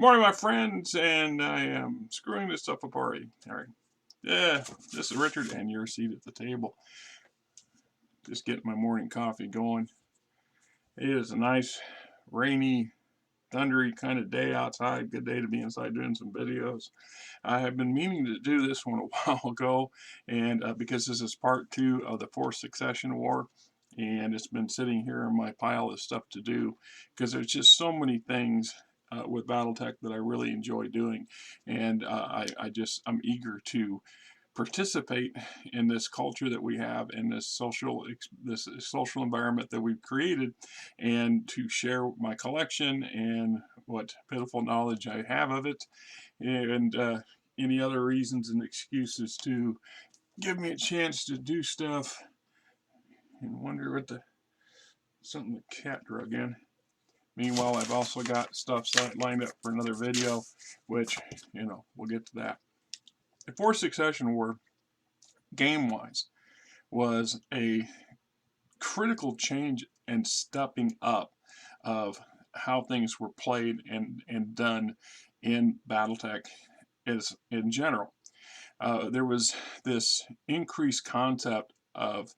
Morning, my friends, and I am screwing this stuff up already. All right. Yeah, this is Richard, and your seat at the table. Just getting my morning coffee going. It is a nice, rainy, thundery kind of day outside. Good day to be inside doing some videos. I have been meaning to do this one a while ago, and because this is part 2 of the Fourth Succession War, and it's been sitting here in my pile of stuff to do because there's just so many things with BattleTech that I really enjoy doing, and I'm eager to participate in this culture that we have and this social environment that we've created, and to share my collection and what pitiful knowledge I have of it, and any other reasons and excuses to give me a chance to do stuff. And wonder what something the cat drug in. Meanwhile, I've also got stuff lined up for another video, which, we'll get to that. The Fourth Succession War, game-wise, was a critical change and stepping up of how things were played and done in BattleTech as in general. There was this increased concept of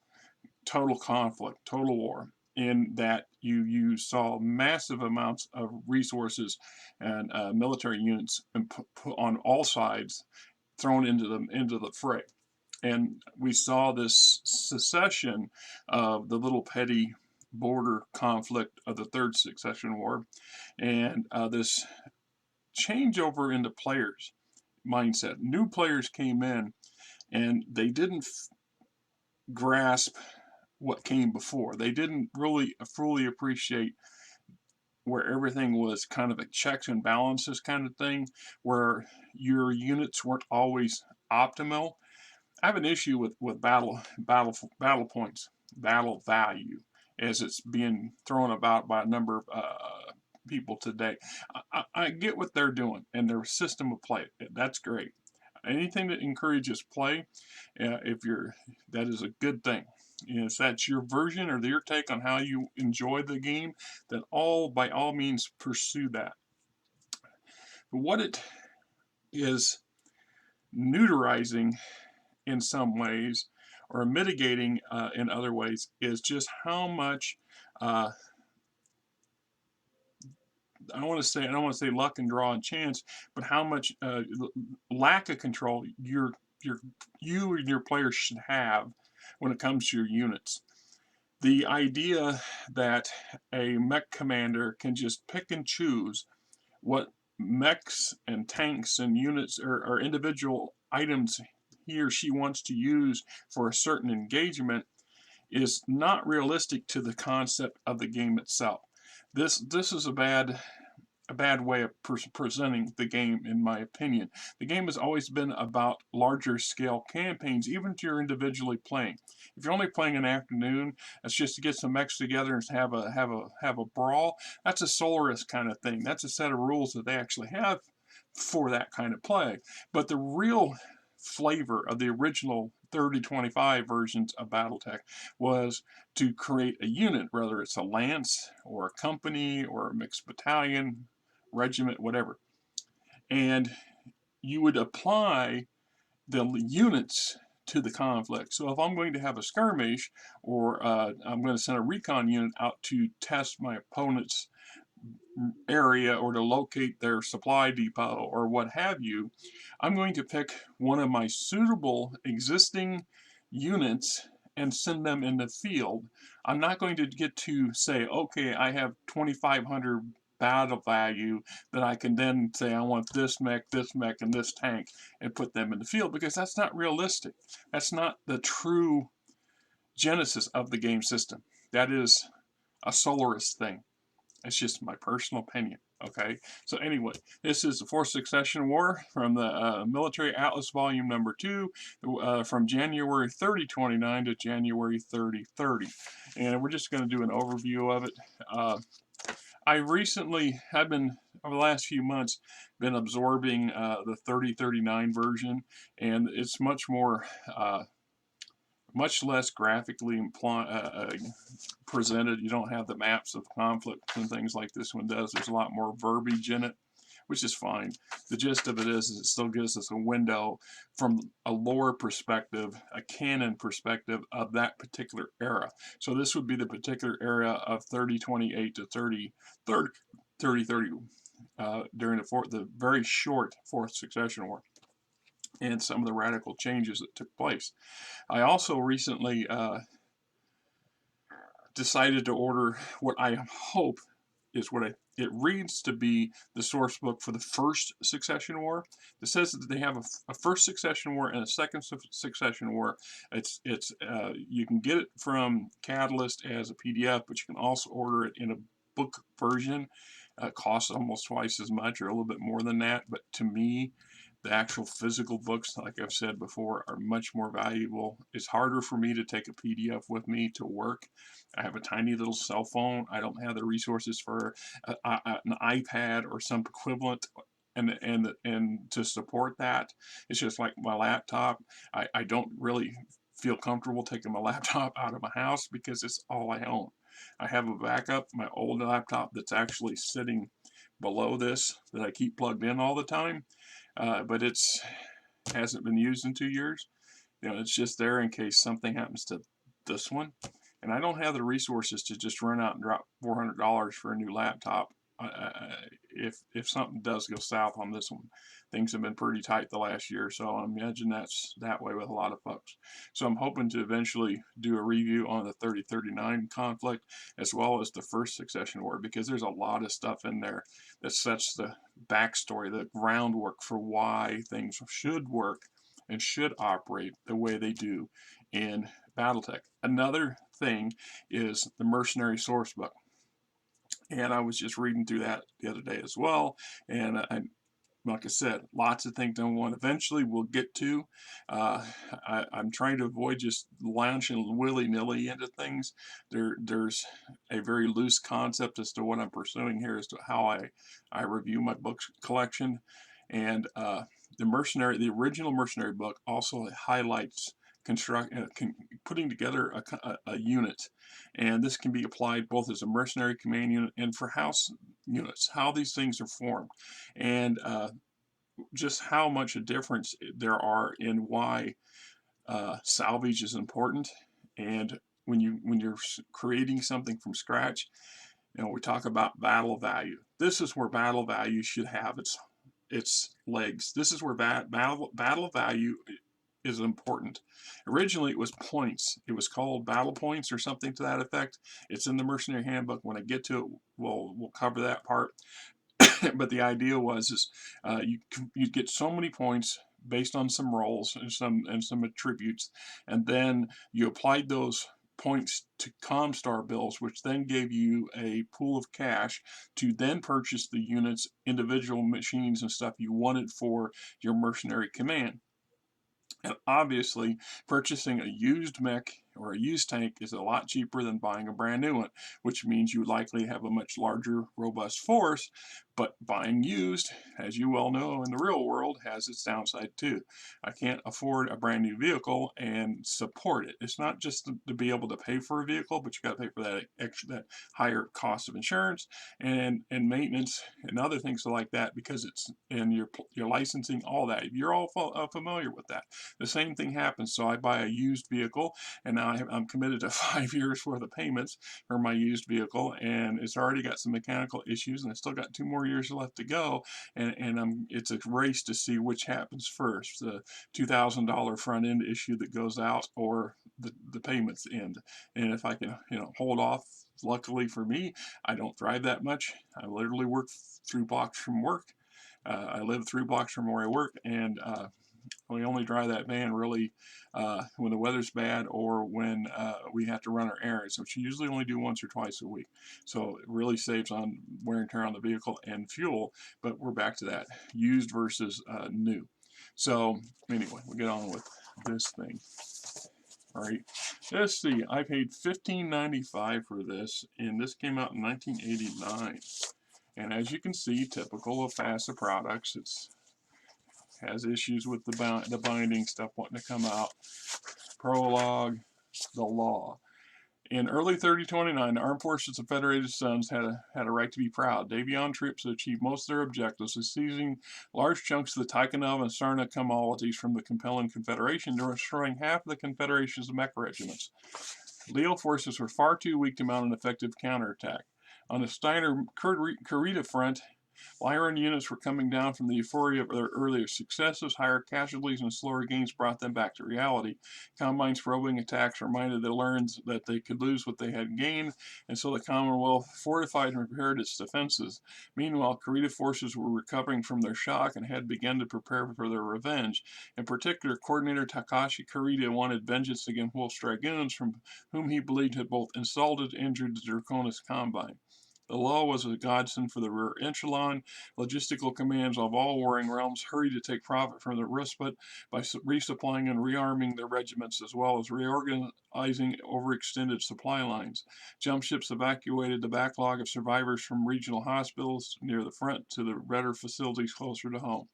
total conflict, total war, in that you saw massive amounts of resources and military units put on all sides thrown into the fray. And we saw this secession of the little petty border conflict of the Third Succession War, and this changeover into players mindset. New players came in, and they didn't grasp what came before. They didn't really fully appreciate where everything was kind of a checks and balances kind of thing, where your units weren't always optimal. I have an issue with battle points, battle value, as it's being thrown about by a number of people today. I get what they're doing and their system of play. That's great. Anything that encourages play, that is a good thing. If that's your version or your take on how you enjoy the game, then by all means pursue that. But what it is neutralizing in some ways, or mitigating in other ways, is just how much I don't want to say luck and draw and chance, but how much lack of control you and your players should have when it comes to your units. The idea that a mech commander can just pick and choose what mechs and tanks and units or individual items he or she wants to use for a certain engagement is not realistic to the concept of the game itself. This is a bad way of presenting the game, in my opinion. The game has always been about larger scale campaigns, even if you're individually playing. If you're only playing an afternoon, it's just to get some mechs together and have a brawl. That's a Solaris kind of thing. That's a set of rules that they actually have for that kind of play. But the real flavor of the original 30-25 versions of BattleTech was to create a unit, whether it's a lance or a company or a mixed battalion, regiment, whatever. And you would apply the units to the conflict. So if I'm going to have a skirmish, or I'm going to send a recon unit out to test my opponent's area or to locate their supply depot or what have you, I'm going to pick one of my suitable existing units and send them in the field. I'm not going to get to say, okay, I have 2,500 battle value that I can then say I want this mech, and this tank, and put them in the field, because that's not realistic. That's not the true genesis of the game system. That is a Solaris thing. It's just my personal opinion. Okay, so anyway, this is the Fourth Succession War from the Military Atlas Volume Number 2, from January 3029 to January 3030, and we're just going to do an overview of it. I recently have been, over the last few months, been absorbing the 3039 version, and it's much more much less graphically presented. You don't have the maps of conflict and things like this one does. There's a lot more verbiage in it, which is fine. The gist of it is it still gives us a window from a lore perspective, a canon perspective of that particular era. So this would be the particular era of 3028 to 3030 during the very short Fourth Succession War, and some of the radical changes that took place. I also recently decided to order what I hope is it reads to be the source book for the First Succession War. It says that they have a First Succession War and a Second Succession War. You can get it from Catalyst as a PDF, but you can also order it in a book version. It costs almost twice as much, or a little bit more than that. But to me, the actual physical books, like I've said before, are much more valuable. It's harder for me to take a PDF with me to work. I have a tiny little cell phone. I don't have the resources for an iPad or some equivalent, and to support that. It's just like my laptop. I don't really feel comfortable taking my laptop out of my house because it's all I own. I have a backup, my old laptop that's actually sitting below this that I keep plugged in all the time. But it's hasn't been used in 2 years. It's just there in case something happens to this one. And I don't have the resources to just run out and drop $400 for a new laptop. If something does go south on this one, things have been pretty tight the last year, so I imagine that's that way with a lot of folks. So I'm hoping to eventually do a review on the 3039 conflict as well as the First Succession War, because there's a lot of stuff in there that sets the backstory, the groundwork for why things should work and should operate the way they do in Battletech. Another thing is the Mercenary source book. And I was just reading through that the other day as well. And like I said, lots of things I want eventually we'll get to. I'm trying to avoid just launching willy-nilly into things. There's a very loose concept as to what I'm pursuing here as to how I review my book collection. And the original Mercenary book also highlights putting together a unit, and this can be applied both as a mercenary command unit and for house units, how these things are formed, and just how much a difference there are in why salvage is important. And when you're creating something from scratch, we talk about battle value. This is where battle value should have its legs. This is where battle value is important. Originally, it was points. It was called battle points or something to that effect. It's in the Mercenary Handbook. When I get to it, we'll cover that part. But the idea was you get so many points based on some rolls and some attributes, and then you applied those points to Comstar bills, which then gave you a pool of cash to then purchase the units, individual machines and stuff you wanted for your mercenary command. And obviously, purchasing a used mech or a used tank is a lot cheaper than buying a brand new one, which means you likely have a much larger, robust force. But buying used, as you well know in the real world, has its downside too. I can't afford a brand new vehicle and support it. It's not just to be able to pay for a vehicle, but you got to pay for that higher cost of insurance and maintenance and other things like that, because it's and your licensing, all that. You're all familiar with that. The same thing happens. So I buy a used vehicle, and now I'm committed to 5 years worth of payments for my used vehicle, and it's already got some mechanical issues, and I still got 2 more years left to go, and it's a race to see which happens first, the $2,000 front end issue that goes out or the payments end. And if I can hold off, luckily for me, I don't drive that much. I literally work 3 blocks from work. I live 3 blocks from where I work, and we only drive that van really when the weather's bad or when we have to run our errands, which we usually only do once or twice a week. So it really saves on wear and tear on the vehicle and fuel. But we're back to that used versus new. So anyway, we'll get on with this thing. All right, let's see. I paid $15.95 for this, and this came out in 1989. And as you can see, typical of FASA products, it's has issues with the binding stuff wanting to come out. Prologue, the law. In early 3029, the armed forces of Federated Sons had a right to be proud. Davion troops achieved most of their objectives of seizing large chunks of the Tikhonov and Sarna commodities from the compelling Confederation, destroying half of the Confederation's mech regiments. Leo forces were far too weak to mount an effective counterattack. On the Steiner-Kurita front, Lyran units were coming down from the euphoria of their earlier successes. Higher casualties and slower gains brought them back to reality. Combine's probing attacks reminded the Lurns that they could lose what they had gained, and so the Commonwealth fortified and prepared its defenses. Meanwhile, Kurita forces were recovering from their shock and had begun to prepare for their revenge. In particular, Coordinator Takashi Kurita wanted vengeance against Wolf's Dragoons, from whom he believed had both insulted and injured the Draconis Combine. The law was a godsend for the rear echelon. Logistical commands of all warring realms hurried to take profit from the respite by resupplying and rearming their regiments, as well as reorganizing overextended supply lines. Jump ships evacuated the backlog of survivors from regional hospitals near the front to the better facilities closer to home.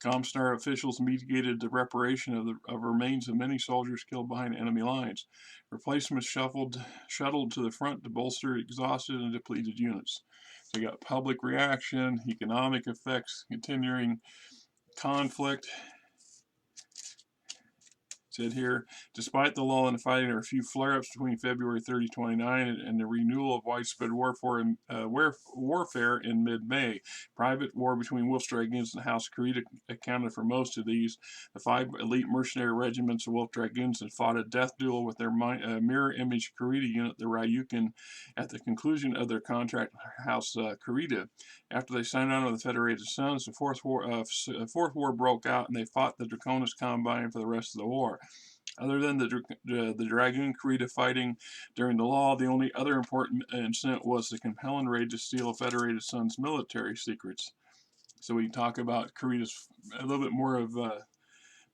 Comstar officials mediated the reparation of remains of many soldiers killed behind enemy lines. Replacements shuttled to the front to bolster exhausted and depleted units. So you got public reaction, economic effects, continuing conflict. Said here, despite the lull in the fighting, there were a few flare-ups between February 3029 and the renewal of widespread warfare in mid-May. Private war between Wolf's Dragoons and House Kurita accounted for most of these. The 5 elite mercenary regiments of Wolf Dragoons had fought a death duel with their mirror image Kurita unit, the Ryukin, at the conclusion of their contract with House Kurita. After they signed on with the Federated Sons, the fourth war broke out, and they fought the Draconis Combine for the rest of the war. Other than the Dragoon Kurita fighting during the law, the only other important incident was the compelling raid to steal a Federated Sons military secrets. So we can talk about Kurita's a little bit more of the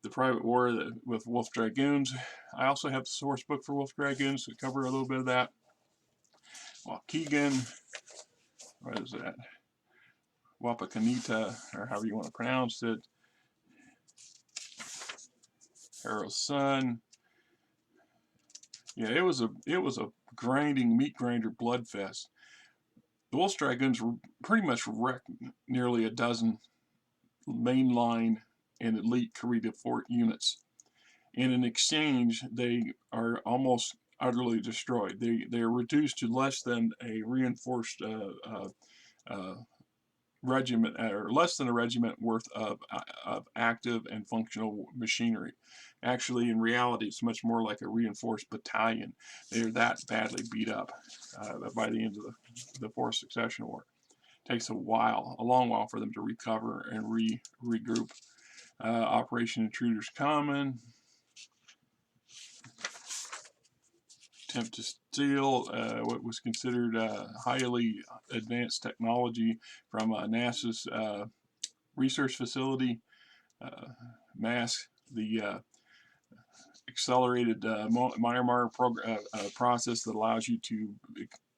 private war with Wolf Dragoons. I also have the source book for Wolf Dragoons to cover a little bit of that. Waukegan, what is that? Wapakoneta, or however you want to pronounce it. Harrow's son. Yeah, it was a grinding meat grinder blood fest. The Wolf Dragoons pretty much wrecked nearly a dozen mainline and elite Kurita fort units, and in exchange, they are almost utterly destroyed. They are reduced to less than a reinforced regiment, or less than a regiment worth of active and functional machinery. Actually, in reality, it's much more like a reinforced battalion. They're that badly beat up by the end of the Fourth Succession War. It takes a long while for them to recover and regroup. Operation Intruder's Common. Attempt to steal what was considered highly advanced technology from NASA's research facility, MASC, the accelerated Miner process that allows you to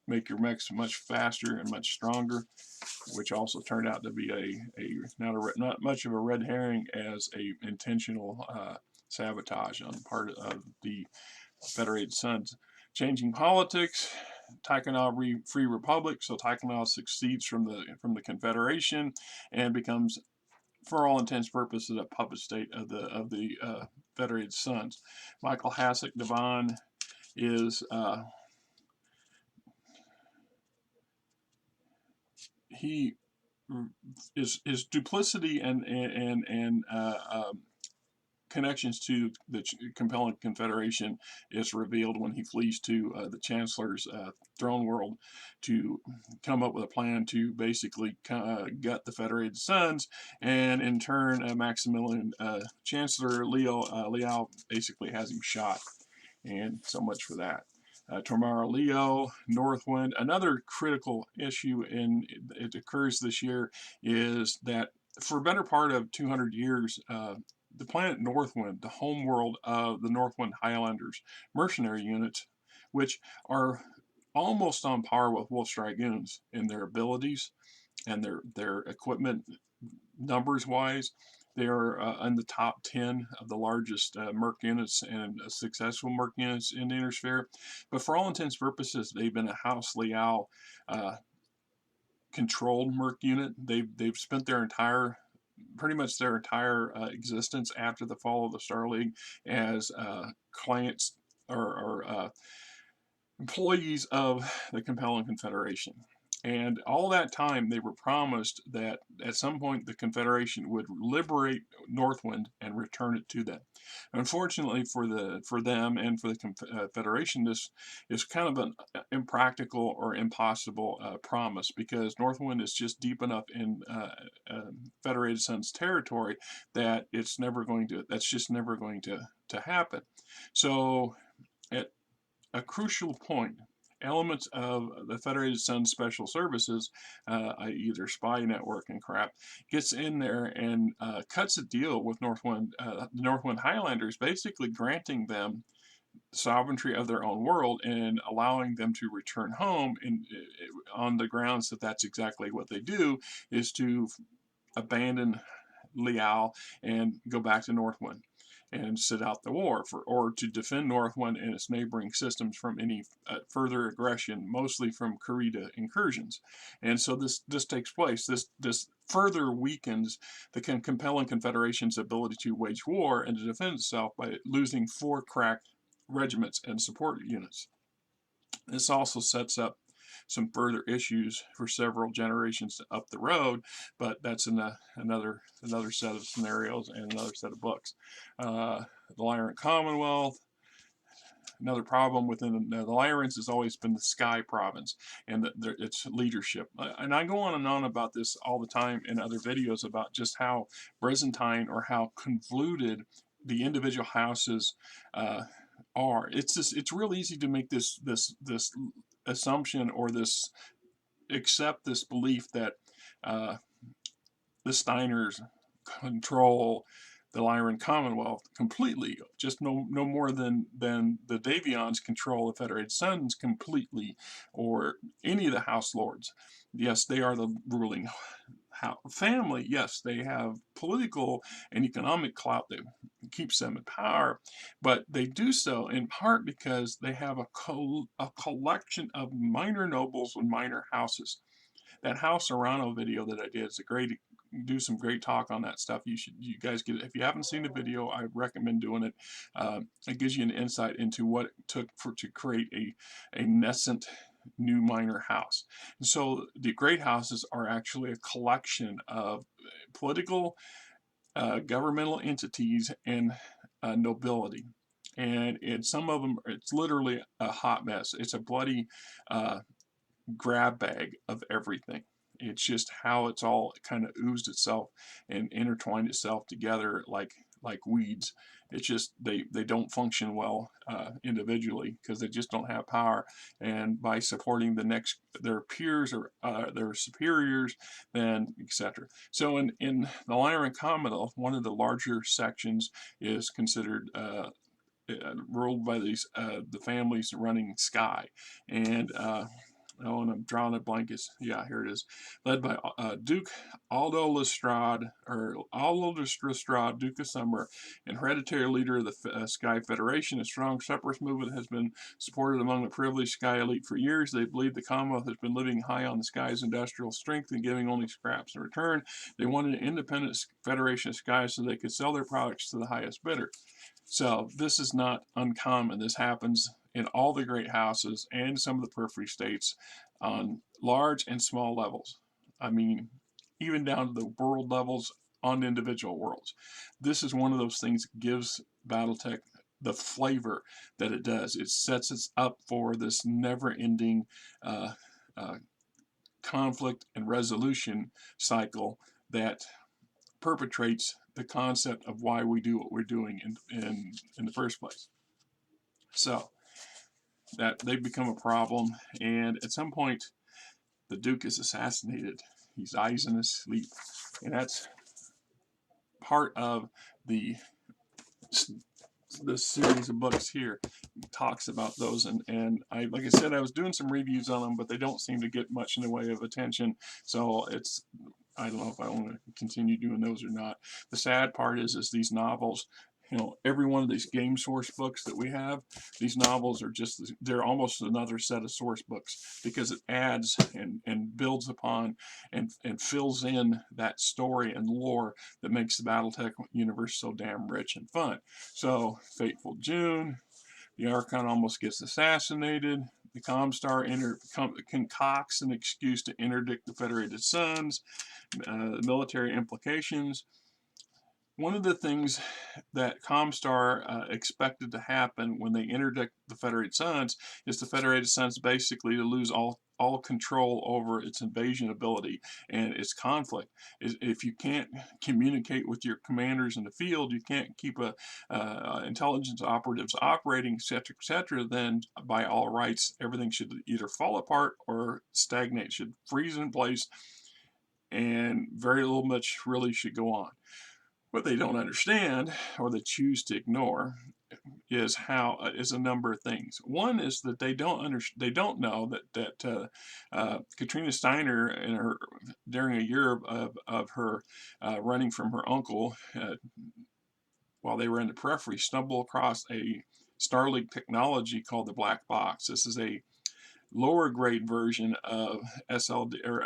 make your mechs much faster and much stronger, which also turned out to be not much of a red herring as a intentional sabotage on the part of the Federated Sons. Changing politics, Tikhonov Free Republic. So Tikhonov succeeds from the Confederation and becomes, for all intents and purposes, a puppet state of the Federated Sons. Michael Hanse Davion is his duplicity and connections to the compelling Confederation is revealed when he flees to the Chancellor's throne world to come up with a plan to basically gut the Federated Sons, and in turn Maximilian Chancellor Liao basically has him shot, and so much for that. Tomorrow Leo, Northwind. Another critical issue it occurs this year is that for a better part of 200 years, the planet Northwind, the home world of the Northwind Highlanders mercenary units, which are almost on par with Wolf's Dragoons in their abilities and their equipment numbers wise, They are in the top 10 of the largest Merc units and successful Merc units in the Inner Sphere. But for all intents and purposes, they've been a House Liao controlled Merc unit. They've spent their entire pretty much their entire existence after the fall of the Star League as clients or employees of the compelling Confederation. And all that time, they were promised that at some point the Confederation would liberate Northwind and return it to them. Unfortunately for them and for the Confederation, this is kind of an impractical or impossible promise, because Northwind is just deep enough in Federated Suns territory that it's never going to. That's just never going to happen. So at a crucial point, elements of the Federated Suns Special Services, either spy network and crap, gets in there and cuts a deal with Northwind, the Northwind Highlanders, basically granting them sovereignty of their own world and allowing them to return home on the grounds that that's exactly what they do, is to abandon Liao and go back to Northwind and sit out the war, or to defend Northwind and its neighboring systems from any further aggression, mostly from Kurita incursions. And so this takes place. This further weakens the compelling Confederation's ability to wage war and to defend itself by losing 4 crack regiments and support units. This also sets up some further issues for several generations up the road, but that's another set of scenarios and another set of books. The Lyran Commonwealth. Another problem within the Lyrans has always been the Sky Province and its leadership. And I go on and on about this all the time in other videos about just how Byzantine, or how convoluted the individual houses are. It's real easy to make this assumption, or accept this belief that the Steiners control the Lyran Commonwealth completely, just no more than the Davions control the Federated Suns completely, or any of the House Lords. Yes, they are the ruling family. Yes, they have political and economic clout that keeps them in power, but they do so in part because they have a collection of minor nobles and minor houses. That House Serrano video that I did is do some great talk on that stuff. You guys get it. If you haven't seen the video, I recommend doing it. It gives you an insight into what it took to create a nascent new minor house. And so the great houses are actually a collection of political, governmental entities and nobility. And some of them, it's literally a hot mess. It's a bloody grab bag of everything. It's just how it's all kind of oozed itself and intertwined itself together like weeds. It's just they don't function well individually, because they just don't have power. And by supporting their peers or their superiors, then etc. So in the Lyran Commonwealth, one of the larger sections is considered ruled by the families running Sky, and and I'm drawing a blank. Yeah, here it is. Led by Duke Aldo Lestrade, Duke of Summer, and hereditary leader of the Sky Federation. A strong separatist movement has been supported among the privileged Sky elite for years. They believe the Commonwealth has been living high on the Sky's industrial strength and giving only scraps in return. They wanted an independent Federation of Sky so they could sell their products to the highest bidder. So this is not uncommon. This happens in all the great houses and some of the periphery states on large and small levels. I mean, even down to the world levels on individual worlds. This is one of those things that gives Battletech the flavor that it does. It sets us up for this never-ending conflict and resolution cycle that perpetrates the concept of why we do what we're doing in the first place. So that they become a problem, and at some point the Duke is assassinated. He dies in his sleep, and that's part of the series of books here. It talks about those, and like I said, I was doing some reviews on them, but they don't seem to get much in the way of attention. So I don't know if I want to continue doing those or not. The sad part is these novels, every one of these game source books that we have, these novels are just, they're almost another set of source books, because it adds and builds upon and fills in that story and lore that makes the Battletech universe so damn rich and fun. So, Fateful June, the Archon almost gets assassinated. The Comstar concocts an excuse to interdict the Federated Suns. Military implications. One of the things that Comstar expected to happen when they interdict the Federated Suns is the Federated Suns basically to lose all control over its invasion ability and its conflict. If you can't communicate with your commanders in the field, you can't keep intelligence operatives operating, etc., then by all rights, everything should either fall apart or stagnate, should freeze in place, and very little much really should go on. What they don't understand, or they choose to ignore, is a number of things. One is that they don't know that Katrina Steiner, during a year of her running from her uncle, while they were in the periphery, stumbled across a Starlink technology called the Black Box. This is a lower grade version of SLD or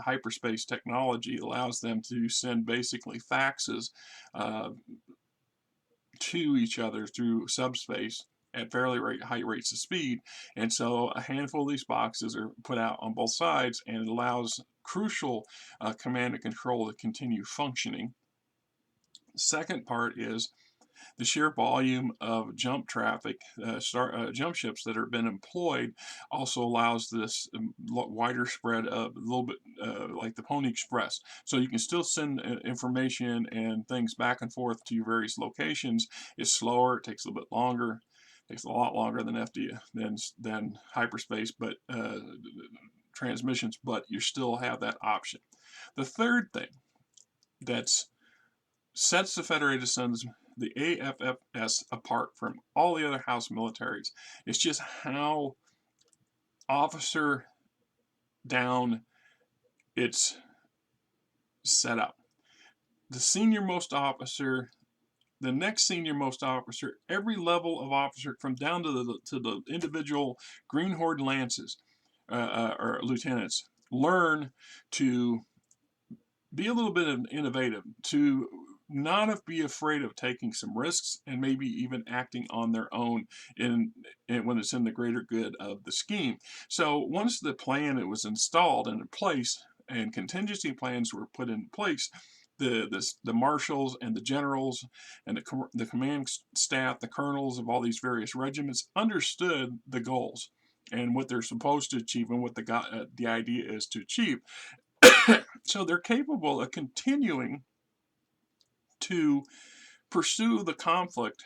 hyperspace technology. It allows them to send basically faxes to each other through subspace at fairly high rates of speed. And so a handful of these boxes are put out on both sides, and it allows crucial command and control to continue functioning. The second part is the sheer volume of jump traffic, jump ships that have been employed, also allows this wider spread of a little bit like the Pony Express. So you can still send information and things back and forth to your various locations. It's slower, it takes a little bit longer, it takes a lot longer than than hyperspace, but transmissions, but you still have that option. The third thing that's sets the Federated Suns, the AFFS, apart from all the other house militaries. It's just how officer down it's set up. The senior most officer, the next senior most officer, every level of officer, from down to the individual Green Horde lances or lieutenants, learn to be a little bit innovative, to not be afraid of taking some risks, and maybe even acting on their own when it's in the greater good of the scheme. So once the plan was installed and in place, and contingency plans were put in place, the marshals and the generals and the command staff, the colonels of all these various regiments, understood the goals and what they're supposed to achieve and what the idea is to achieve. So they're capable of continuing to pursue the conflict,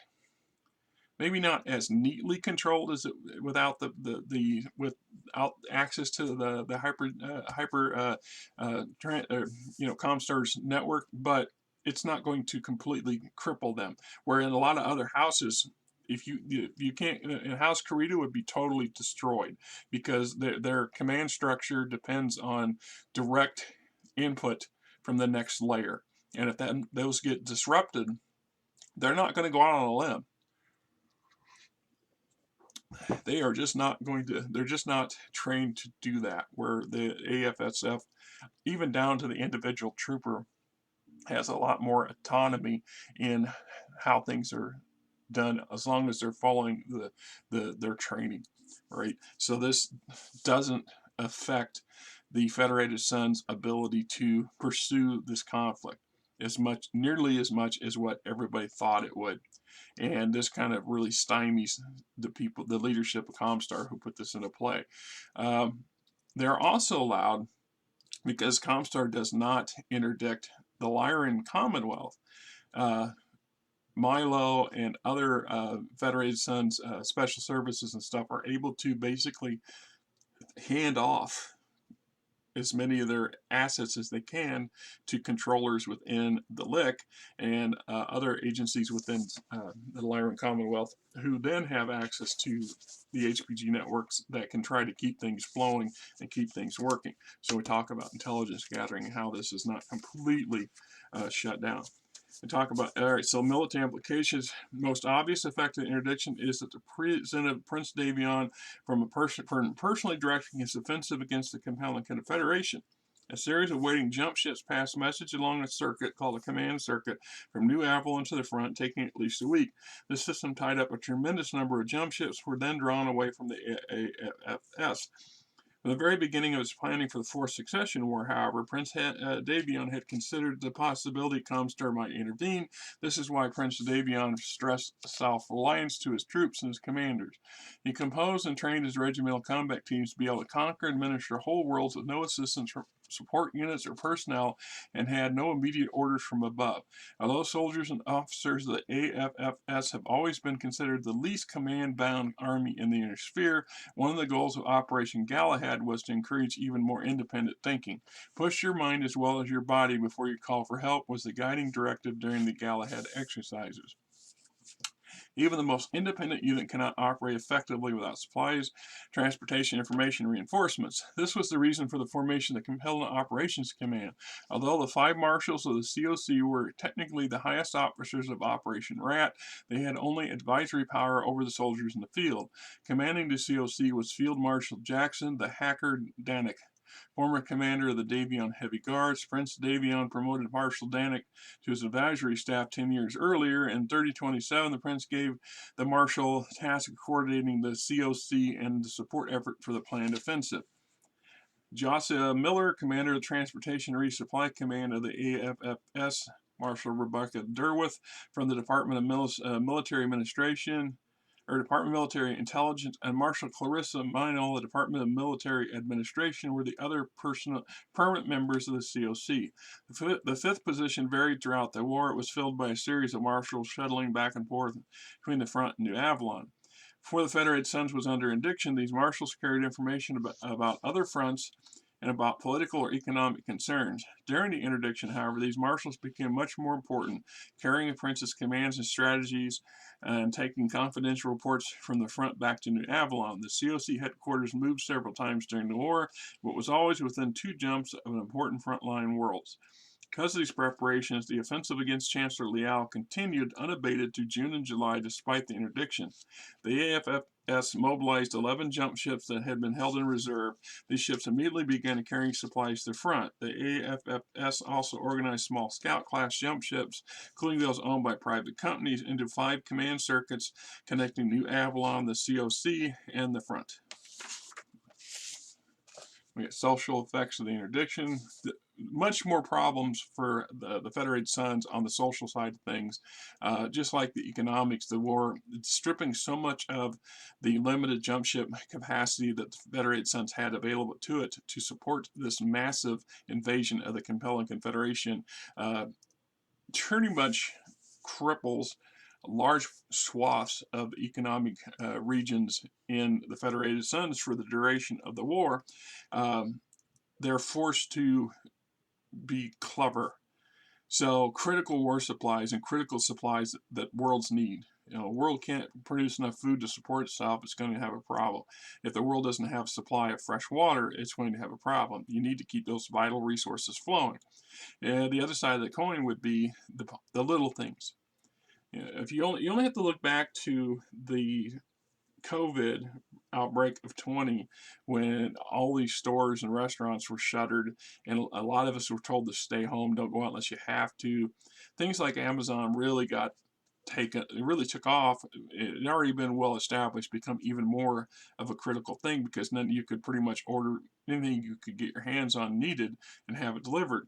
maybe not as neatly controlled as it without without access to the Comstar's network, but it's not going to completely cripple them. Where in a lot of other houses, if you can't, in House Karita would be totally destroyed, because their command structure depends on direct input from the next layer. And if those get disrupted, they're not going to go out on a limb. They are just not going to, they're just not trained to do that, where the AFSF, even down to the individual trooper, has a lot more autonomy in how things are done, as long as they're following their training, right? So this doesn't affect the Federated Suns' ability to pursue this conflict nearly as much as what everybody thought it would. And this kind of really stymies the leadership of Comstar, who put this into play. They're also allowed, because Comstar does not interdict the Lyran Commonwealth, Milo and other Federated Suns special services and stuff are able to basically hand off as many of their assets as they can to controllers within the LIC and other agencies within the Lyran Commonwealth, who then have access to the HPG networks that can try to keep things flowing and keep things working. So we talk about intelligence gathering and how this is not completely shut down. We talk about, all right, so military implications. Most obvious effect of the interdiction is that the president of Prince Davion from personally directing his offensive against the compelling Confederation. A series of waiting jump ships passed a message along a circuit called a command circuit from New Avalon to the front, taking at least a week. This system tied up a tremendous number of jump ships, were then drawn away from the AFS. From the very beginning of his planning for the Fourth Succession War, however, Prince Davion had considered the possibility Comstar might intervene. This is why Prince Davion stressed self-reliance to his troops and his commanders. He composed and trained his regimental combat teams to be able to conquer and administer whole worlds with no assistance from support units or personnel, and had no immediate orders from above. Although soldiers and officers of the AFFS have always been considered the least command-bound army in the inner sphere, one of the goals of Operation Galahad was to encourage even more independent thinking. Push your mind as well as your body before you call for help was the guiding directive during the Galahad exercises. Even the most independent unit cannot operate effectively without supplies, transportation, information, and reinforcements. This was the reason for the formation of the Compelling Operations Command. Although the 5 marshals of the COC were technically the highest officers of Operation RAT, they had only advisory power over the soldiers in the field. Commanding the COC was Field Marshal Jackson, the hacker Danik, former commander of the Davion Heavy Guards. Prince Davion promoted Marshal Danik to his advisory staff 10 years earlier. In 3027, the prince gave the marshal the task of coordinating the COC and the support effort for the planned offensive. Josiah Miller, commander of the Transportation Resupply Command of the AFFS. Marshal Rebecca Derwith from the Department of Military Administration, Department of Military Intelligence, and Marshal Clarissa Meinel, the Department of Military Administration, were the other permanent members of the COC. The 5th position varied throughout the war. It was filled by a series of marshals shuttling back and forth between the front and New Avalon. Before the Federated Sons was under interdiction, these marshals carried information about other fronts and about political or economic concerns. During the interdiction, however, these marshals became much more important, carrying the prince's commands and strategies and taking confidential reports from the front back to New Avalon. The COC headquarters moved several times during the war, but was always within 2 jumps of important frontline worlds. Because of these preparations, the offensive against Chancellor Liao continued unabated through June and July despite the interdiction. The AFFS mobilized 11 jump ships that had been held in reserve. These ships immediately began carrying supplies to the front. The AFFS also organized small scout-class jump ships, including those owned by private companies, into 5 command circuits connecting New Avalon, the COC, and the front. We get social effects of the interdiction. Much more problems for the Federated Sons on the social side of things. Just like the economics, the war, it's stripping so much of the limited jump ship capacity that the Federated Sons had available to it to support this massive invasion of the compelling Confederation. Pretty much cripples large swaths of economic regions in the Federated Sons for the duration of the war. They're forced to be clever. So critical war supplies and critical supplies that worlds need. You know, a world can't produce enough food to support itself, it's going to have a problem. If the world doesn't have a supply of fresh water, it's going to have a problem. You need to keep those vital resources flowing. And the other side of the coin would be the little things. You know, if you only have to look back to the COVID outbreak of 20, when all these stores and restaurants were shuttered and a lot of us were told to stay home, don't go out unless you have to. Things like Amazon really really took off. It had already been well established, become even more of a critical thing, because then you could pretty much order anything you could get your hands on needed and have it delivered.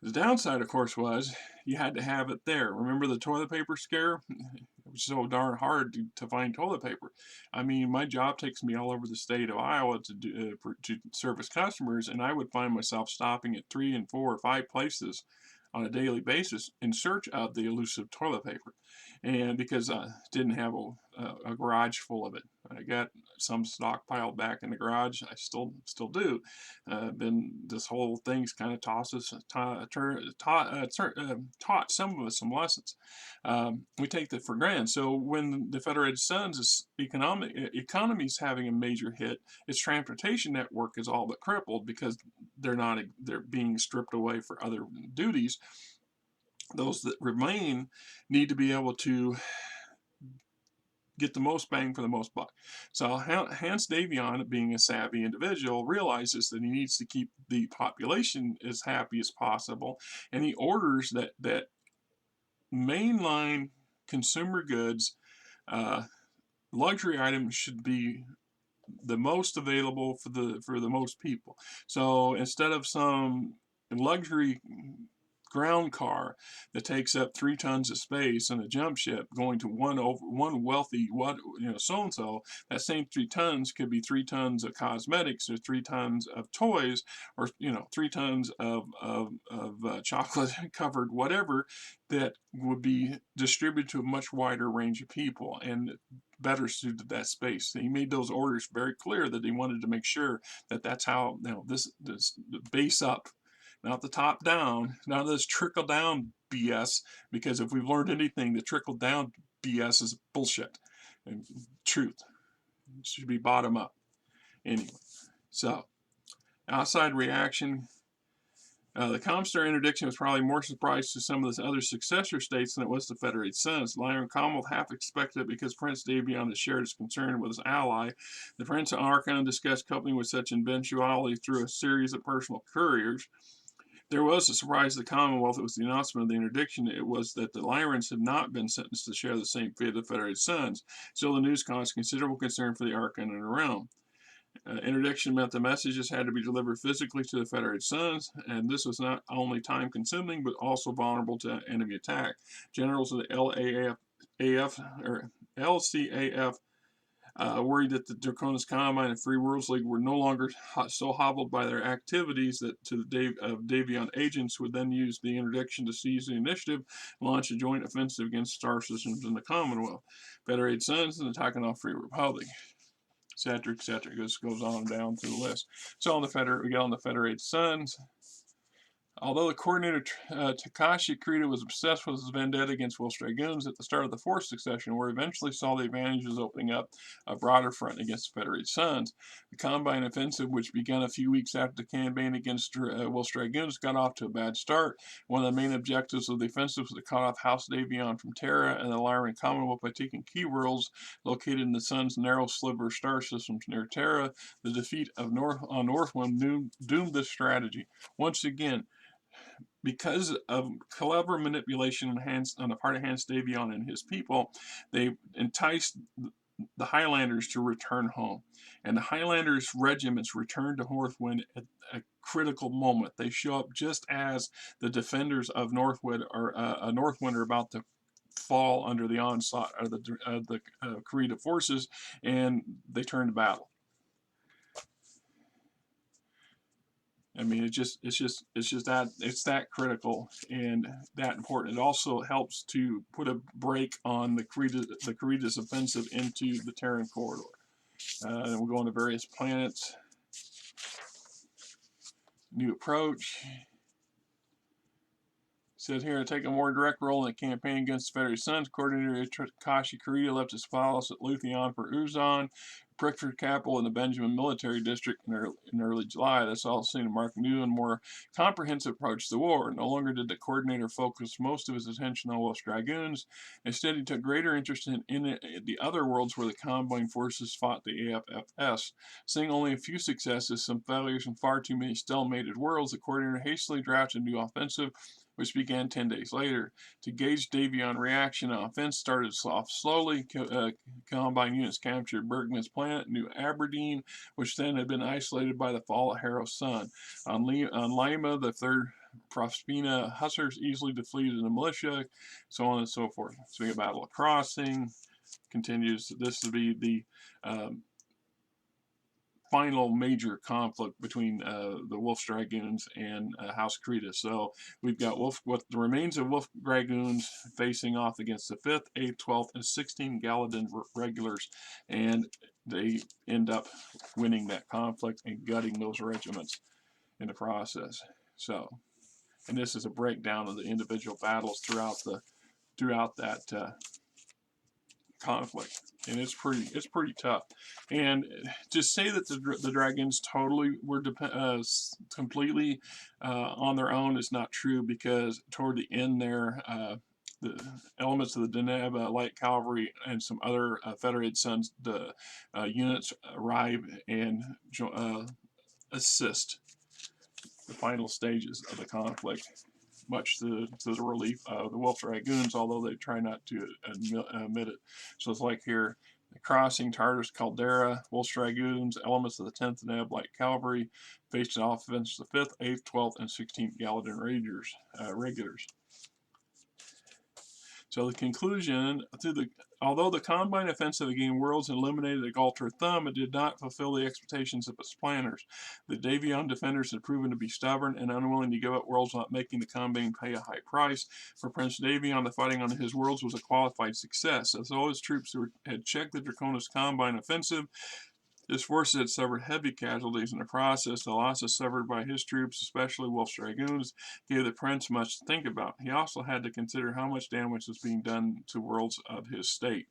The downside, of course, was you had to have it there. Remember the toilet paper scare? It was so darn hard to find toilet paper. I mean, my job takes me all over the state of Iowa to service customers, and I would find myself stopping at 3 and 4 or 5 places on a daily basis in search of the elusive toilet paper. And because I didn't have a garage full of it. I got some stockpiled back in the garage. I still do. This whole thing's kind of taught some of us some lessons. We take that for granted. So when the Federated Suns' economy is having a major hit, its transportation network is all but crippled because they're being stripped away for other duties. Those that remain need to be able to get the most bang for the most buck. So Hanse Davion, being a savvy individual, realizes that he needs to keep the population as happy as possible, and he orders that mainline consumer goods, luxury items should be the most available for the most people. So instead of some luxury ground car that takes up 3 tons of space in a jump ship going to one wealthy so and so, that same 3 tons could be 3 tons of cosmetics or 3 tons of toys, or 3 tons of chocolate covered whatever that would be distributed to a much wider range of people and better suited that space. He made those orders very clear that he wanted to make sure that that's how this base up, not the top down, none of this trickle down BS, because if we've learned anything, the trickle down BS is bullshit. And truth. It should be bottom up. Anyway, so outside reaction. The Comstar interdiction was probably more surprise to some of the other successor states than it was the Federated Sons. The Lyran Commonwealth half expected it because Prince Davion had shared his concern with his ally. The Prince of Archon discussed coping with such eventuality through a series of personal couriers. There was a surprise to the Commonwealth. It was the announcement of the interdiction. It was that the Lyrans had not been sentenced to share the same fate of the Federated Sons. Still, the news caused considerable concern for the Archon and the realm. Interdiction meant the messages had to be delivered physically to the Federated Sons, and this was not only time-consuming, but also vulnerable to enemy attack. Generals of the LCAF worried that the Draconis Combine and Free Worlds League were no longer so hobbled by their activities that Davion agents would then use the interdiction to seize the initiative and launch a joint offensive against star systems in the Commonwealth. Federated Sons and the Takanov Free Republic. Etc., etc. Goes on down through the list. So we get on the Federated Sons. Although the coordinator Takashi Kurita was obsessed with his vendetta against Wolf's Dragoons at the start of the Fourth Succession War, eventually saw the advantages opening up a broader front against the Federated Sons. The Combine Offensive, which began a few weeks after the campaign against Wolf's Dragoons, got off to a bad start. One of the main objectives of the offensive was to cut off House Davion from Terra and the Lyran Commonwealth by taking key worlds located in the Sun's narrow sliver of star systems near Terra. The defeat of Northwind doomed this strategy. Once again, because of clever manipulation on the part of Hanse Davion and his people, they enticed the Highlanders to return home. And the Highlanders' regiments return to Northwind at a critical moment. They show up just as the defenders of Northwind are about to fall under the onslaught of the Kurita forces, and they turn to battle. I mean, it's that critical and that important. It also helps to put a break on the Kurita's offensive into the Terran corridor. And we'll go on to various planets. New approach. It says here, to take a more direct role in the campaign against the Federated Sons, Coordinator Takashi Kurita left his files at Luthien for Uzon, Prickford capital in the Benjamin Military District in early July. This all seemed to mark a new and more comprehensive approach to the war. No longer did the coordinator focus most of his attention on Wolf's Dragoons. Instead, he took greater interest in the other worlds where the Combine forces fought the AFFS. Seeing only a few successes, some failures, and far too many stalemated worlds, the coordinator hastily drafted a new offensive, which began 10 days later. To gauge Davion reaction, an offense started off slowly. Combine units captured Bergman's planet, New Aberdeen, which then had been isolated by the fall of Harrow's sun. On Lima, the 3rd Prospina Hussars easily defeated the militia, so on and so forth. So we get Battle of Crossing, continues. This would be the final major conflict between the Wolf Dragoons and House Creta. So we've got what the remains of Wolf Dragoons facing off against the 5th, 8th, 12th, and 16th Galladon regulars, and they end up winning that conflict and gutting those regiments in the process. So, and this is a breakdown of the individual battles throughout that conflict, and it's pretty tough. And to say that the dragons totally were completely on their own is not true, because toward the end there, the elements of the Deneb Light Cavalry and some other Federated Sons units arrive and assist the final stages of the conflict, much to the relief of the Wolf Dragoons, although they try not to admit it. So it's like here, the crossing Tartarus Caldera, Wolf Dragoons, elements of the 10th Neb Light Cavalry, faced off against the 5th, 8th, 12th, and 16th Galladon regulars. So the conclusion, although the Combine offensive gained worlds and eliminated the Galter Thumb, it did not fulfill the expectations of its planners. The Davion defenders had proven to be stubborn and unwilling to give up worlds without making the Combine pay a high price. For Prince Davion, the fighting on his worlds was a qualified success. As all his troops had checked the Draconis Combine offensive, his forces had suffered heavy casualties in the process. The losses suffered by his troops, especially Wolf's Dragoons, gave the prince much to think about. He also had to consider how much damage was being done to worlds of his state.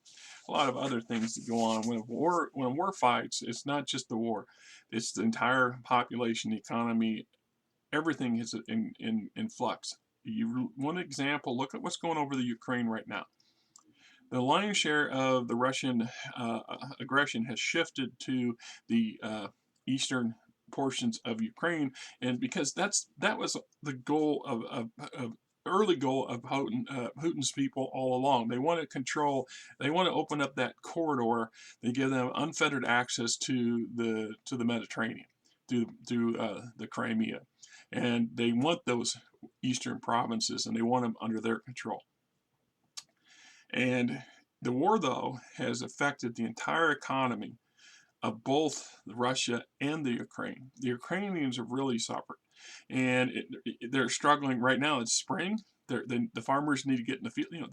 A lot of other things that go on. When a war fights, it's not just the war. It's the entire population, the economy, everything is in flux. One example, look at what's going over the Ukraine right now. The lion's share of the Russian aggression has shifted to the eastern portions of Ukraine, and because that was the goal of early goal of Putin's people all along. They want to control. They want to open up that corridor. They give them unfettered access to the Mediterranean through the Crimea, and they want those eastern provinces, and they want them under their control. And the war, though, has affected the entire economy of both Russia and the Ukraine. The Ukrainians have really suffered, and they're struggling right now. It's spring. The farmers need to get in the field. You know,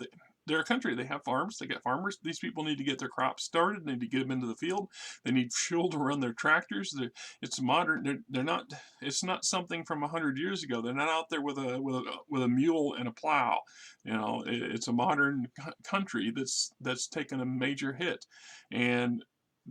they're a country. They have farms. They got farmers. These people need to get their crops started. They need to get them into the field. They need fuel to run their tractors. It's modern. They're not. It's not something from 100 years ago. They're not out there with a mule and a plow. You know, it's a modern country that's taken a major hit, and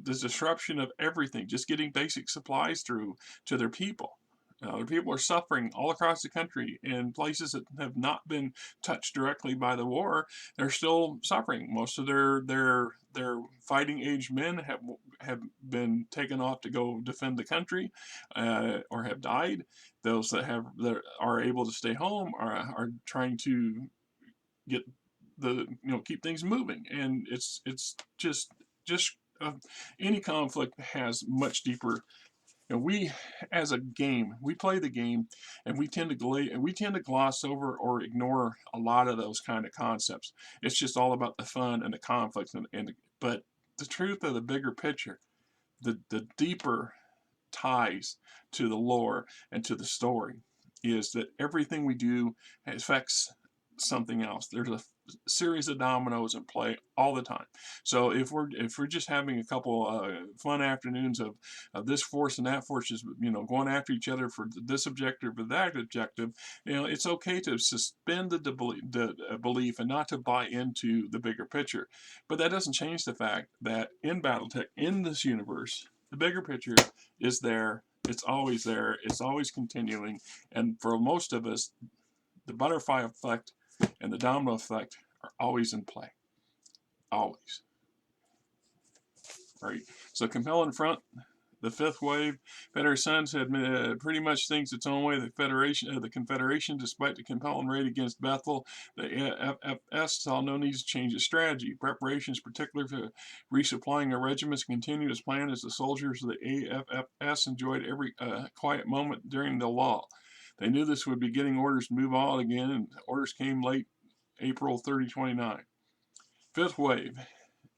the disruption of everything, just getting basic supplies through to their people. Their people are suffering all across the country, in places that have not been touched directly by the war. They're still suffering. Most of their fighting age men have been taken off to go defend the country, or have died. Those that are able to stay home are trying to get keep things moving. And it's just any conflict has much deeper. We, as a game, we play the game, and we tend to gloss over or ignore a lot of those kind of concepts. It's just all about the fun and the conflicts, but the truth of the bigger picture, the deeper ties to the lore and to the story, is that everything we do affects something else. There's a series of dominoes in play all the time. So if we're just having a couple fun afternoons of this force and that force, just going after each other for this objective or that objective, it's okay to suspend the belief and not to buy into the bigger picture. But that doesn't change the fact that in BattleTech, in this universe, the bigger picture is there. It's always there. It's always continuing. And for most of us, the butterfly effect and the domino effect are always in play. Always. Right. So compelling front, the fifth wave. Federated Sons had pretty much thinks its own way. The Confederation, despite the compelling raid against Bethel, the FFS saw no need to change its strategy. Preparations, particularly for resupplying their regiments, continued as planned as the soldiers of the AFFS enjoyed every quiet moment during the lull. They knew this would be getting orders to move on again, and orders came late April 30, 29. Fifth wave.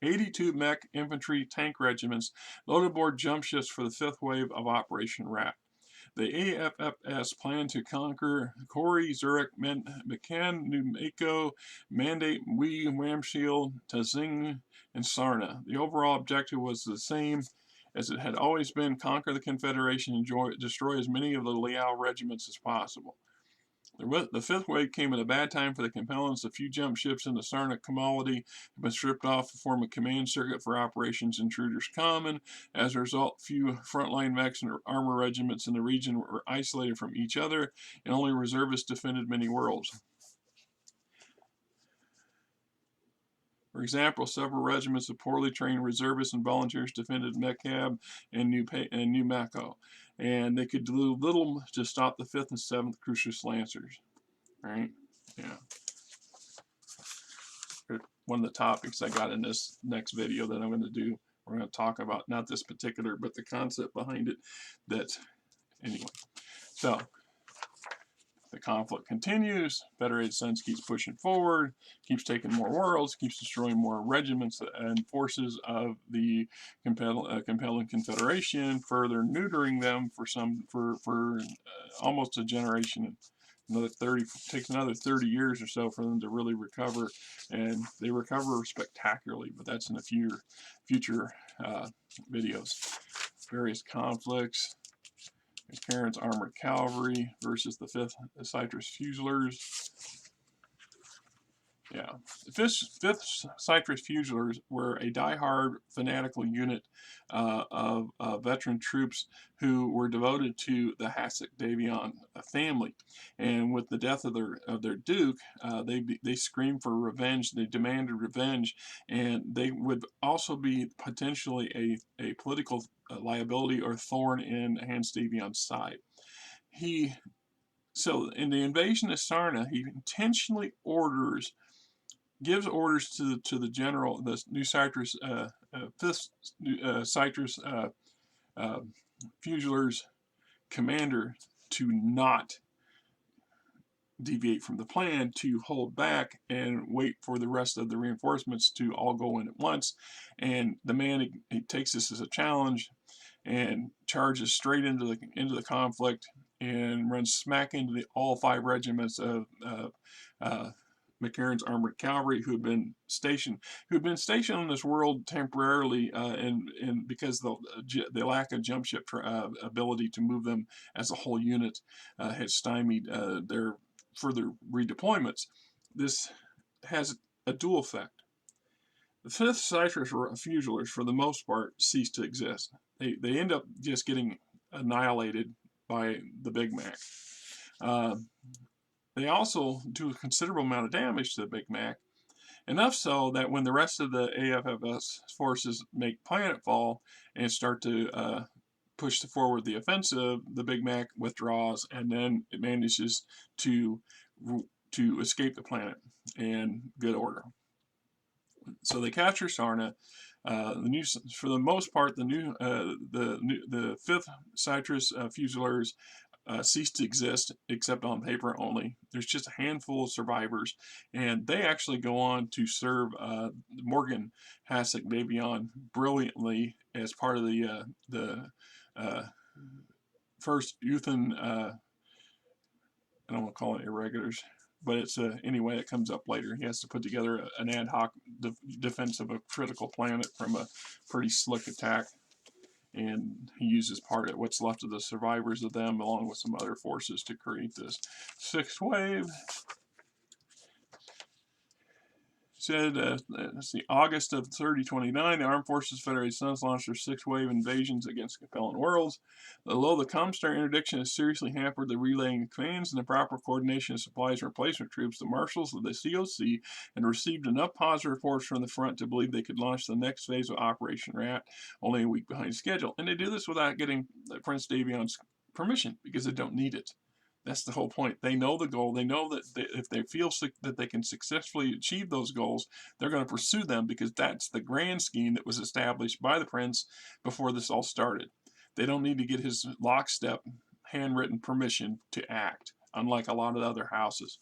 82 mech infantry tank regiments loaded aboard jump ships for the fifth wave of Operation Rat. The AFFS planned to conquer Corey, Zurich, McCann, New Mexico, Mandate, Wee, Wamshield, Tazing, and Sarna. The overall objective was the same as it had always been: conquer the Confederation and destroy as many of the Liao regiments as possible. The fifth wave came at a bad time for the Compellents. A few jump ships in the Sarna commodity have been stripped off to form a command circuit for Operations Intruders Common. As a result, few frontline mechs and armor regiments in the region were isolated from each other, and only reservists defended many worlds. For example, several regiments of poorly trained reservists and volunteers defended Mechab and New Mexico, and they could do little to stop the 5th and 7th Crucius Lancers. Right? Yeah. One of the topics I got in this next video that I'm going to do, we're going to talk about not this particular, but the concept behind it. That, anyway. So, the conflict continues. Federated Sons keeps pushing forward, keeps taking more worlds, keeps destroying more regiments and forces of the compelling Confederation, further neutering them for almost a generation. Takes another 30 years or so for them to really recover, and they recover spectacularly. But that's in a future videos. Various conflicts. Parents Armored Calvary versus the 5th Citrus Fuselers. Yeah, the 5th Citrus Fuselers were a die-hard fanatical unit of veteran troops who were devoted to the Hanse Davion family, and with the death of their duke, they screamed for revenge. They demanded revenge, and they would also be potentially a political liability or thorn in Hanse Davion's side. So in the invasion of Sarna, he intentionally gives orders to the general, the New Citrus, 5th Citrus Fuselers commander, to not deviate from the plan, to hold back and wait for the rest of the reinforcements to all go in at once. And the man, he takes this as a challenge and charges straight into the conflict and runs smack into all 5 regiments of McCarran's Armored Cavalry, who had been stationed on this world temporarily, and because the lack of jump ship ability to move them as a whole unit had stymied their further redeployments. This has a dual effect. The 5th Citrus Fuselers, for the most part, cease to exist. They end up just getting annihilated by the Big Mac. They also do a considerable amount of damage to the Big Mac, enough so that when the rest of the AFFS forces make planetfall and start to push forward the offensive, the Big Mac withdraws, and then it manages to escape the planet in good order. So they capture Sarna. For the most part, the 5th Citrus Fuselers cease to exist, except on paper only. There's just a handful of survivors, and they actually go on to serve Morgan Hanse Davion brilliantly as part of the first Euthan, I don't want to call it irregulars, but it's anyway, it comes up later. He has to put together an ad hoc defense of a critical planet from a pretty slick attack, and he uses part of what's left of the survivors of them along with some other forces to create this 6th wave. Said, let's see, August of 3029, the Armed Forces Federated Sons launched their 6th wave invasions against Compellant Worlds. Although the Comstar interdiction has seriously hampered the relaying of commands and the proper coordination of supplies and replacement troops, the marshals of the COC had received enough positive reports from the front to believe they could launch the next phase of Operation Rat only a week behind schedule. And they do this without getting Prince Davion's permission, because they don't need it. That's the whole point. They know the goal. They know that if they feel that they can successfully achieve those goals, they're going to pursue them, because that's the grand scheme that was established by the prince before this all started. They don't need to get his lockstep, handwritten permission to act, unlike a lot of other houses.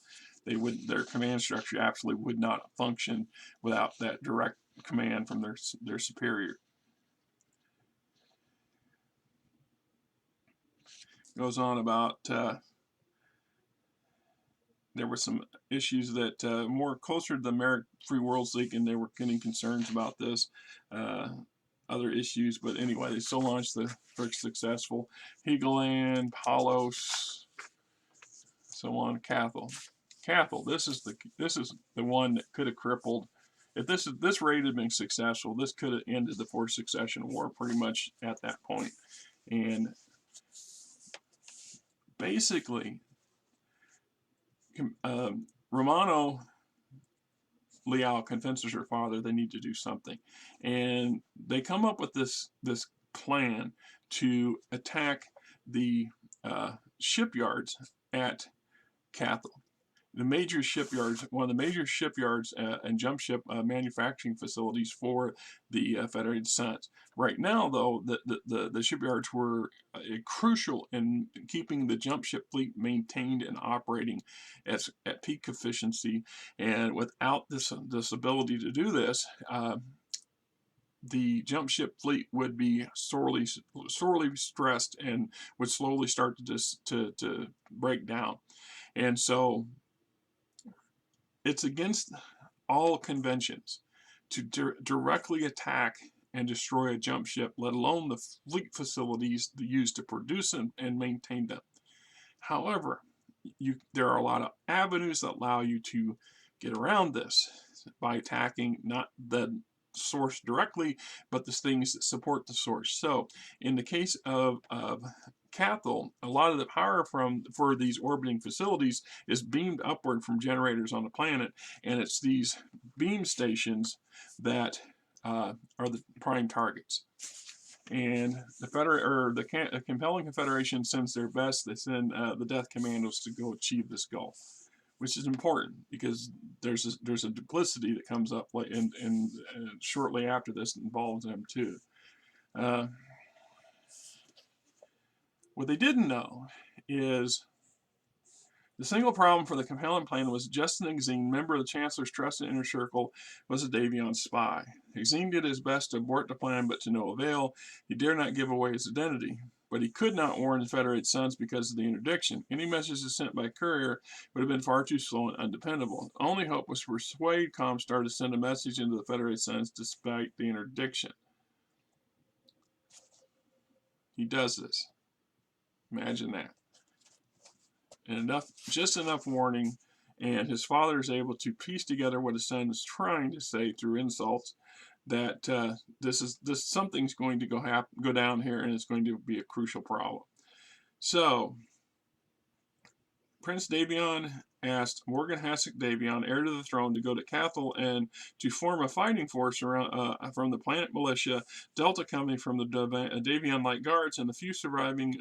Their command structure absolutely would not function without that direct command from their superior. Goes on about there were some issues that more closer to the American Free Worlds League, and they were getting concerns about this. Other issues, but anyway, they still launched the very successful Hegel, Palos, so on. Cathal, this is the one that could have crippled. If this raid had been successful, this could have ended the Fourth Succession War pretty much at that point. And basically, Romano Leal convinces her father they need to do something, and they come up with this plan to attack the shipyards at Cathal. The major shipyards, one of the major shipyards and jump ship manufacturing facilities for the Federated Sons. Right now, though, the shipyards were crucial in keeping the jump ship fleet maintained and operating at peak efficiency. And without this ability to do this, the jump ship fleet would be sorely stressed and would slowly start to break down. And so it's against all conventions to directly attack and destroy a jump ship, let alone the fleet facilities used to produce and maintain them. However, there are a lot of avenues that allow you to get around this by attacking not the source directly, but the things that support the source. So in the case of Cathal, a lot of the power for these orbiting facilities is beamed upward from generators on the planet, and it's these beam stations that are the prime targets. And the compelling Confederation sends their best. They send the Death Commandos to go achieve this goal, which is important because there's a duplicity that comes up and shortly after this involves them too. What they didn't know is the single problem for the compelling plan was Justin Exene, member of the Chancellor's trusted inner circle, was a Davion spy. Exene did his best to abort the plan, but to no avail. He dared not give away his identity. But he could not warn the Federated Sons because of the interdiction. Any messages sent by courier would have been far too slow and undependable. The only hope was to persuade Comstar to send a message into the Federated Sons despite the interdiction. He does this. Imagine that. And just enough warning, and his father is able to piece together what his son is trying to say through insults, that something's going to go down here, and it's going to be a crucial problem. So Prince Davion asked Morgan Hanse Davion, heir to the throne, to go to Cathal and to form a fighting force around from the Planet Militia, Delta Company from the Davion Light Guards, and the few surviving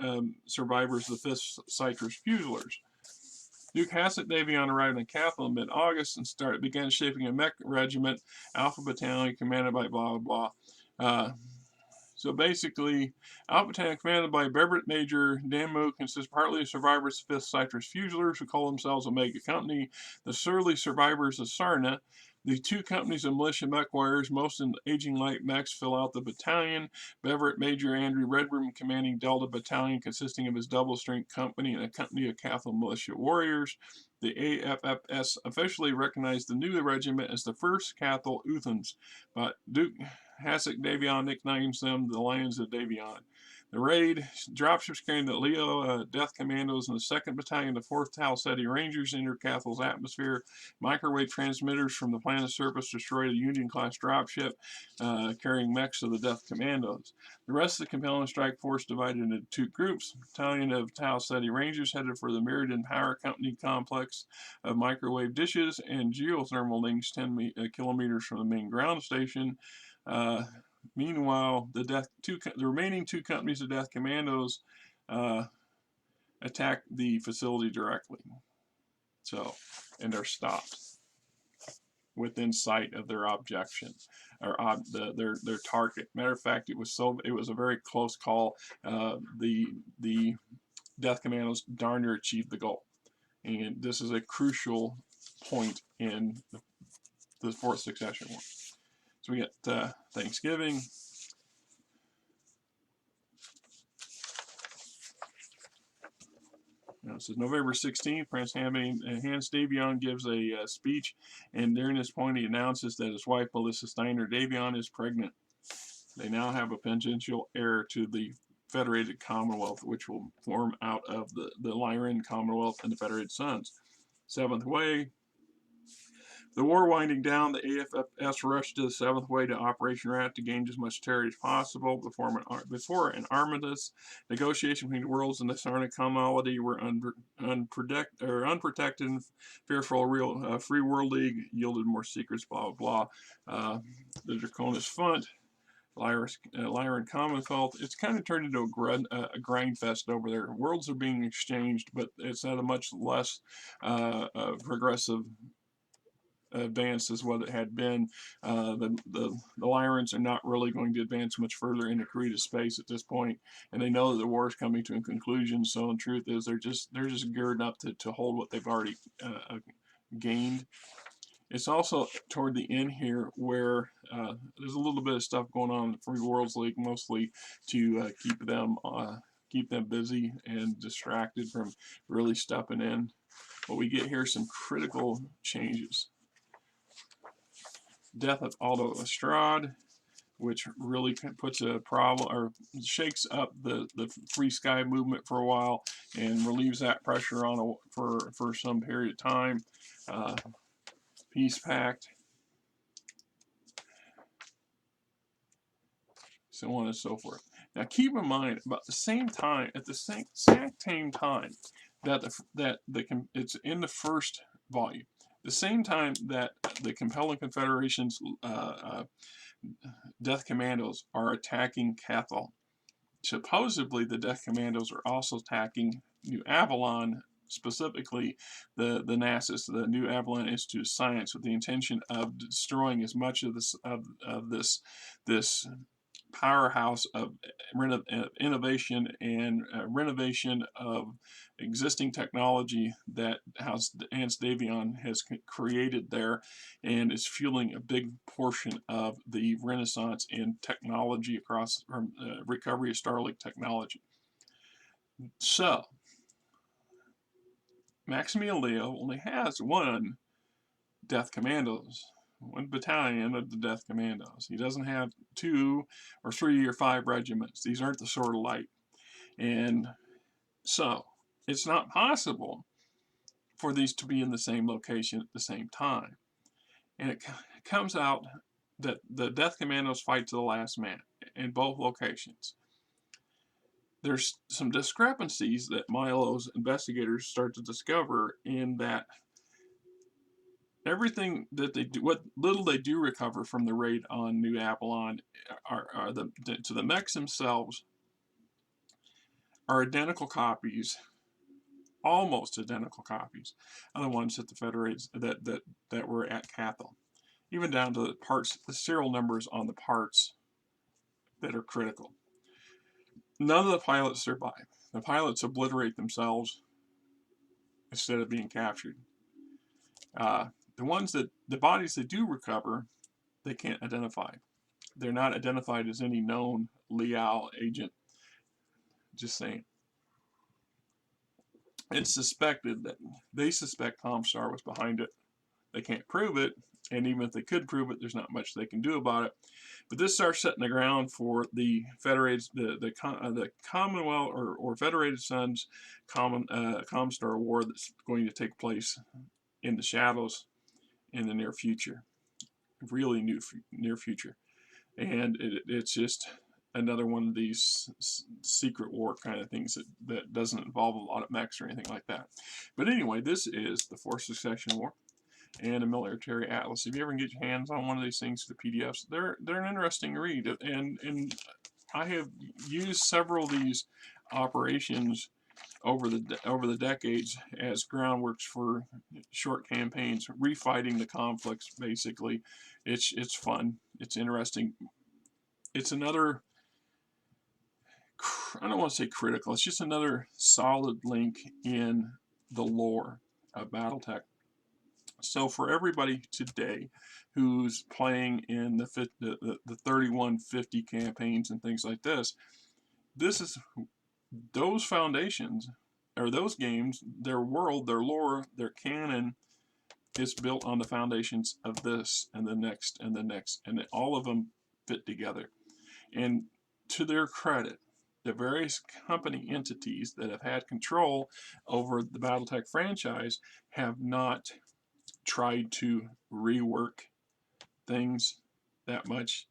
survivors of the 5th Citrus Fuselers. Duke Hanse Davion arrived in Cathal in mid-August and began shaping a mech regiment, Alpha Battalion, commanded by blah, blah, blah. So basically, Alpha Battalion, commanded by Brevet Major Damu, consists partly of survivors of 5th Citrus Fuselers, who call themselves Omega Company, the surly survivors of Sarna. The 2 companies of militia MechWarriors, most in aging light mechs, fill out the battalion. Brevet Major Andrew Redrum commanding Delta Battalion, consisting of his double-strength company and a company of Cathal Militia Warriors. The AFFS officially recognized the new regiment as the 1st Cathal Uthans, but Duke Hanse Davion nicknames them the Lions of Davion. The raid, dropships carrying the Leo Death Commandos and the 2nd Battalion, the 4th Talceti Rangers, entered Cathal's atmosphere. Microwave transmitters from the planet's surface destroyed a Union-class dropship carrying mechs of the Death Commandos. The rest of the compelling strike force divided into 2 groups. A battalion of Talceti Rangers headed for the Meridian Power Company complex of microwave dishes and geothermal links 10 kilometers from the main ground station. Meanwhile, the remaining 2 companies of Death Commandos attack the facility directly. And they're stopped within sight of their objection or their target. Matter of fact, it was a very close call. The Death Commandos darn near achieved the goal, and this is a crucial point in the Fourth Succession War. So we got Thanksgiving. It says November 16th, Prince Hanse Davion gives a speech, and during this point he announces that his wife, Melissa Steiner Davion, is pregnant. They now have a potential heir to the Federated Commonwealth, which will form out of the Lyran Commonwealth and the Federated Sons. Seventh Way. The war winding down, the AFS rushed to the Seventh Way to Operation Rat to gain as much territory as possible before an armistice. Negotiations between the worlds and the Sarna Commonality were unprotected, fearful. Free World League yielded more secrets. Blah blah blah. The Draconis Font. Lyran Commonwealth. It's kind of turned into a grind fest over there. Worlds are being exchanged, but it's at a much less progressive advance as what it had been. The Lyrans are not really going to advance much further into creative space at this point, and they know that the war is coming to a conclusion. So, the truth is, they're just geared up to hold what they've already gained. It's also toward the end here where there's a little bit of stuff going on in the Free Worlds League, mostly to keep them busy and distracted from really stepping in. But we get here some critical changes. Death of Aldo Estrade, which really puts a problem or shakes up the Free Sky movement for a while and relieves that pressure on for some period of time. Peace Pact, so on and so forth. Now keep in mind, about the same time, at the exact same time that it's in the first volume, the same time that the Compelling Confederation's Death Commandos are attacking Cathal. Supposedly, the Death Commandos are also attacking New Avalon, specifically the NASA's, the New Avalon Institute of Science, with the intention of destroying as much of this powerhouse of innovation and renovation of existing technology that Hanse Davion has created there, and is fueling a big portion of the renaissance in technology across recovery of Starlink technology. So Maximilian Leo only has one Death Commandos, one battalion of the Death Commandos. He doesn't have 2 or 3 or 5 regiments. These aren't the Sword of Light. And so it's not possible for these to be in the same location at the same time. And it comes out that the Death Commandos fight to the last man in both locations. There's some discrepancies that Milo's investigators start to discover in that everything that they do, what little they do recover from the raid on New Avalon, to the mechs themselves, are identical copies, almost identical copies, of the ones that the Federates that were at Cathal, even down to the parts, the serial numbers on the parts that are critical. None of the pilots survive. The pilots obliterate themselves instead of being captured. The bodies they do recover, they can't identify. They're not identified as any known Liao agent. Just saying. It's suspected that they suspect Comstar was behind it. They can't prove it, and even if they could prove it, there's not much they can do about it. But this starts setting the ground for the Federated, the Commonwealth or Federated Sons Comstar war that's going to take place in the shadows in the near future, really near future, and it's just another one of these secret war kind of things that doesn't involve a lot of mechs or anything like that. But anyway, this is the Fourth Succession War and a military atlas. If you ever get your hands on one of these things, the PDFs, they're an interesting read, and I have used several of these operations over the decades as groundworks for short campaigns, refighting the conflicts. Basically, it's fun, it's interesting. It's another, I don't want to say critical, it's just another solid link in the lore of BattleTech. So for everybody today who's playing in the 3150 campaigns and things like this is those foundations, or those games, their world, their lore, their canon is built on the foundations of this and the next and the next, and all of them fit together. And to their credit, the various company entities that have had control over the Battletech franchise have not tried to rework things that much.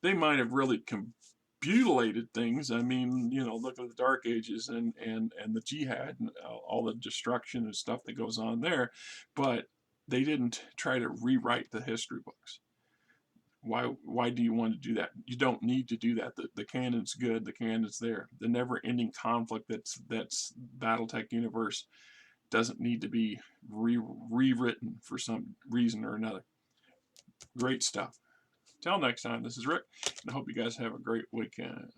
They might have really mutilated things. I mean, you know, look at the Dark Ages and the Jihad and all the destruction and stuff that goes on there, but they didn't try to rewrite the history books. Why do you want to do that? You don't need to do that. The canon's good. The canon's there. The never-ending conflict that's BattleTech universe doesn't need to be rewritten for some reason or another. Great stuff. Till next time, this is Rick, and I hope you guys have a great weekend.